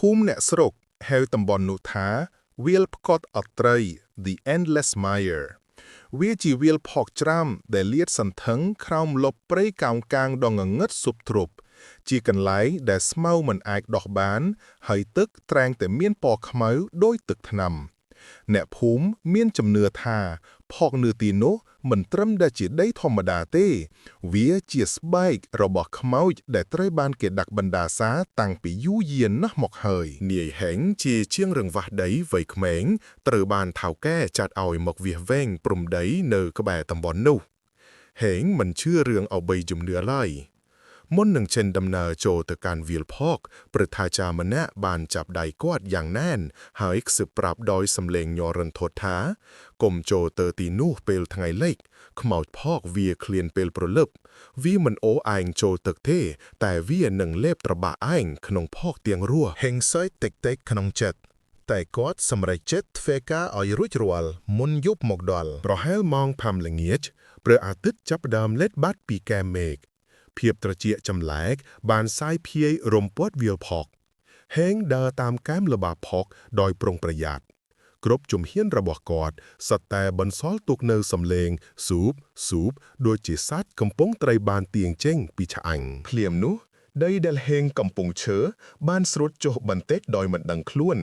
ภูมิเนี่ยสรกเฮลตำบอนนุธาวิลพกอดอัตร The Endless Mire វាជាវាលផកច្រាមដែលលាតសន្ធឹងក្រោមលបព្រៃកោងកាងដ៏ងងឹតស៊ុបទ្រប់ជាកន្លែងដែលស្មៅមិនអាចដោះបានហើយទឹកត្រែងតែមានពណ៌ខ្មៅដូចទឹកថ្នាំអ្នកភូមិមានជំនឿថាផកនៅទីនោះមិនត្រឹមតែជាដីធម្មតាទេវាជាស្បែករបស់ខ្មោចដែលត្រូវបានគេដាក់បណ្ដាសាតាំងពីយូរយារណាស់មកហើយនាយហេងជាជាងរង្វាស់ដីវ័យក្មេងត្រូវបានថៅកែចាត់ឲ្យមកវាសវែងព្រំដីនៅក្បែរតំបន់នោះហេងមិនជឿរឿងអ្វីជំនឿឡើយមុននឹងចេញដំណើរចូលទៅកាន់វាលផកព្រឹទ្ធាចារ្យម្នាក់បានចាប់ដៃគាត់យ៉ាងណែនហើយខ្សឹបប្រាប់ដោយសំឡេងញ័ររន្ធត់ថាកុំចូលទៅទីនោះពេលថ្ងៃលិចខ្មោចផកវាឃ្លានពេលព្រលឹបវាមិនអូឯងចូលទឹកទេតែវានឹងលេបត្របាក់ឯងក្នុងផកទៀងរស់ហេងសើចតិចក្នុងចិត្តតែគាត់សម្រេចចិត្តធ្វើការឲ្យរួចរាល់មុនយប់មកដល់ប្រហែលម៉ោង5ល្ងាចព្រះអាទិត្យចាប់ផ្ដើមលេចបាត់ពីកែមេឃភាពត្រជាក់ចម្លែកបានសាយភាយរំពាត់វាលផកហេងដើរតាមកែមល្បាផកដោយប្រុងប្រយ័ត្នគ្រប់ជំហានរបស់គាត់សុទ្ធតែបន្សល់ទុកនៅសំឡេងស៊ូបដូចជាសត្វកំពុងត្រីបានទាញចេញពីឆ្អាញ់ភ្លាមនោះដីដែលហេងកំពុងឈើបានស្រុតចុះបន្តិចដោយមិនដឹងខ្លួន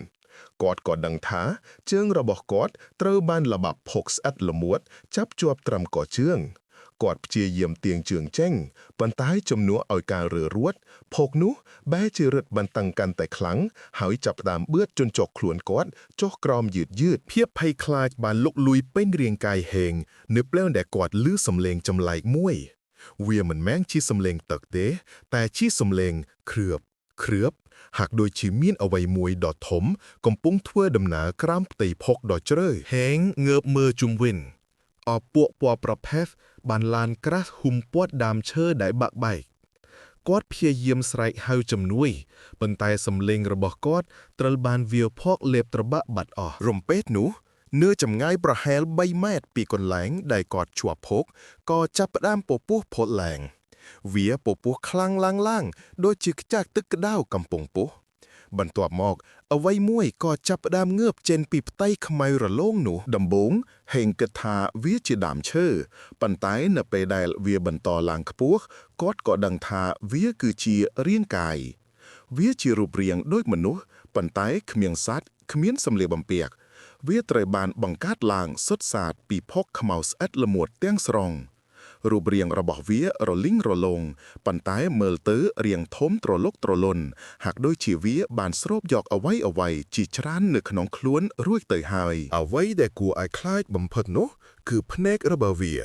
គាត់ក៏ដឹងថាជើងរបស់គាត់ត្រូវបានល្បាប់ផកស្អិតល្មួតចាប់ជាប់ត្រឹមកជើងគាត់ព្យាយាមទាញជើងចេញប៉ុន្តែជំនួសឲ្យការរើរួតផកនោះបែរជារឹតបន្តឹងកាន់តែខ្លាំងហើយចាប់ផ្ដើមបឿតជន់ចុកខ្លួនគាត់ចុះក្រោមយឺតភាពភ័យខ្លាចបានលុកលុយពេញរាងកាយហេងនៅពេលដែលគាត់ឮសំឡេងចម្លែកមួយវាមិនមែនជាសំឡេងទឹកទេតែជាសំឡេងគ្រឿបហាក់ដូចជាមានអ្វីមួយដ៏ធំកំពុងធ្វើដំណើរក្រោមផ្ទៃផកដ៏ជ្រៅហេងងើបមើលជុំវិញអពួកពណ៌ប្រផេះបានឡានក្រាស់ហ៊ុំព័ទ្ធដើមឈើដែលបាក់បែកគាត់ព្យាយាមស្រែកហៅជំនួយប៉ុន្តែសំឡេងរបស់គាត់ត្រូវបានវាលផកលេបត្របាក់បាត់អស់រំពេចនោះនៅចម្ងាយប្រហែល3ម៉ែត្រពីកន្លែងដែលគាត់ជាប់ផកក៏ចាប់ផ្ដើមពពុះផុតឡើងវាពពុះខ្លាំងឡើងដូចជាខ្ចាក់ទឹកក្តៅកំពុងពុះបន្ទាប់មកអ្វីមួយក៏ចាប់ផ្ដើមងើបចេញពីផ្ទៃខ្មៅរលោងនោះដំបូងហេងគិតថាវាជាដើមឈើប៉ុន្តែនៅពេលដែលវាបន្តឡើងខ្ពស់គាត់ក៏ដឹងថាវាគឺជារាងកាយវាជារូបរាងដូចមនុស្សប៉ុន្តែគ្មានសាច់គ្មានសម្លៀកបំពាក់វាត្រូវបានបង្កើតឡើងសុទ្ធសាធពីផកខ្មៅស្អិតល្មួតទាំងស្រុងរូបរាងរបស់វារលីងរលោងប៉ុន្តែមើលទៅរាងធំត្រលុកត្រលុនហាក់ដូចជាវាបានស្រូបយកអ្វីជាច្រើននៅក្នុងខ្លួនរួចទៅហើយអ្វីដែលគួរឲ្យខ្លាចបំផុតនោះគឺភ្នែករបស់វា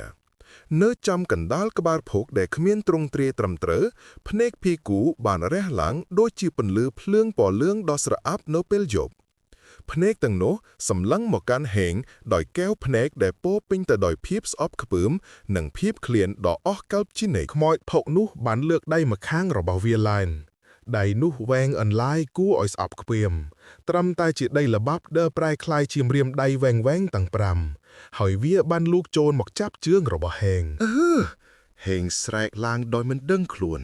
នៅចំកណ្ដាលក្បាលភោគដែលគ្មានទ្រង់ទ្រាយត្រឹមត្រូវភ្នែកភីគូបានរះឡើងដូចជាពន្លឺភ្លើងពណ៌លឿងដ៏ស្រអាប់នៅពេលយប់ភ្នែកទាំងនោះសម្លឹងមកកាន់ហេងដោយកែវភ្នែកដែលពោពេញទៅដោយភាពស្អប់ខ្ពើមនិងភាពឃ្លានដ៏អស់កល្បជានិច្ចខ្មោចផុកនោះបានលើកដៃម្ខាងរបស់វាឡើងដៃនោះវែងអន្លាយគួរឲ្យស្អប់ខ្ពើមត្រឹមតែជាដីល្បាប់ដែលប្រែคล้ายជាម្រាមដៃវែងទាំង5ហើយវាបានលូកចូលមកចាប់ជើងរបស់ហេងហេងស្រែកឡើងដោយមិនដឹងខ្លួន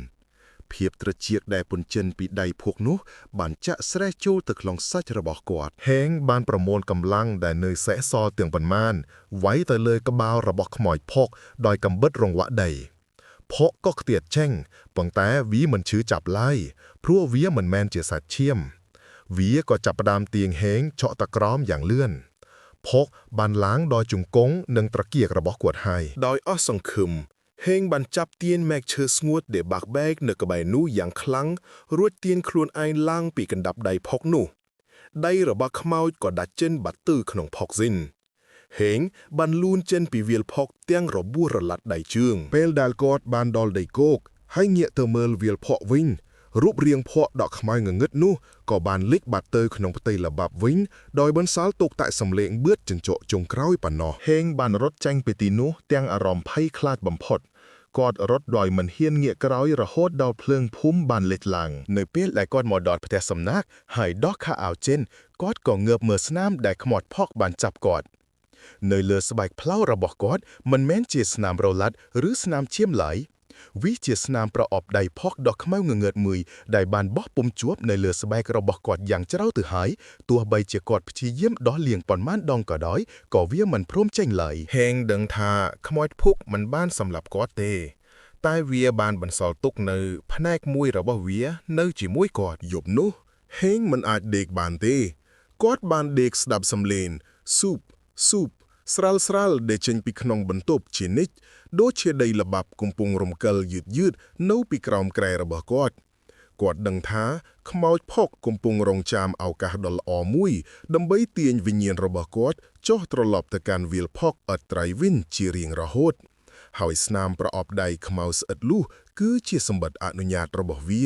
ភាពត្រចៀកដែលពន្ចិនពីដៃភក់នោះបានចាក់ស្រេះចូលទៅក្នុងសាច់របស់គាត់ហេងបានប្រមូលកម្លាំងដែលនៅសេះសល់ទាំងប៉ុន្មានវាយទៅលើក្បាលរបស់ខ្មោចផកដោយកាំបិតរង្វាក់ដីផកក៏ខ្ទាតចេញប៉ុន្តែវាមិនឈឺចាប់ឡើយព្រោះវាមិនមែនជាសាច់ឈាមវាក៏ចាប់ផ្ដើមទាញហេងឆក់ទៅក្រោមយ៉ាងលឿនផកបានឡើងដល់ជង្គង់និងត្រគាករបស់គាត់ហើយដោយអស់សង្ឃឹមហេងបានចាប់ទាញមែកឈើស្ងួតដែលបាក់បែកនៅក្បែរនោះយ៉ាងខ្លាំងរួចទាញខ្លួនឯងឡើងពីកណ្ដាប់ដៃផកនោះដៃរបស់ខ្មោចក៏ដាច់ចេញបាត់ទៅក្នុងផកស៊ីនហេងបានលូនចេញពីវាលផកទាំងរបួសរលាត់ដៃជើងពេលដែលគាត់បានដល់ដីគោកហើយងាកទៅមើលវាលផកវិញរូបរាងផកដកខ្មៅងងឹតនោះក៏បានលិចបាត់ទៅក្នុងផ្ទៃល្បាប់វិញដោយបន្សល់ទុកតែសំឡេងបឿតចិញ្ចក់ចុងក្រោយប៉ុណ្ណោះហេងបានរត់ចេញពីទីនោះទាំងអារម្មណ៍ភ័យខ្លាចបំផុតគាត់រត់ដោយមិនហ៊ានងាកក្រោយរហូតដល់ភ្លើងភូមិបានលេចឡើងនៅពេលដែលគាត់មកដល់ផ្ទះសំណាក់ហើយដោះខោអាវចេញគាត់ក៏ងើបមើលស្នាមដែលខ្មោចផកបានចាប់គាត់នៅលើស្បែកផ្លៅរបស់គាត់មិនមែនជាស្នាមរឡាត់ឬស្នាមឈាមឡើយ វាជាស្នាមប្រអប់ដៃផកដ៏ខ្មៅងងឹតមួយដែលបានបោះពុំជាប់នៅលើស្បែករបស់គាត់យ៉ាងច្រៅទៅហើយទោះបីជាគាត់ព្យាយាមដោះលាងប៉ុន្មានដងក៏ដោយក៏វាមិនព្រមចេញឡើយហេងដឹងថាខ្មោចភុកមិនបានសម្លាប់គាត់ទេតែវាបានបន្សល់ទុកនៅផ្នែកមួយរបស់វានៅជាមួយគាត់យប់នោះហេងមិនអាចដេកបានទេគាត់បានដេកស្ដាប់សំឡេងស៊ូបស្រាលដែលចេញពីក្នុងបន្ទប់ជានិច្ចដូចជាដីល្បាប់កំពុងរំកិលយឺតនៅពីក្រោមក្រែរបស់គាត់ដឹងថាខ្មោចផុកកំពុងរងចាំឱកាសដ៏ល្អមួយដើម្បីទាញវិញ្ញាណរបស់គាត់ចុះត្រឡប់ទៅកាន់វាលផុកឥតត្រៃវិញជារៀងរហូតហើយស្នាមប្រអប់ដៃខ្មៅស្អិតលុះគឺជាសម្បត្តិអនុញ្ញាតរបស់វា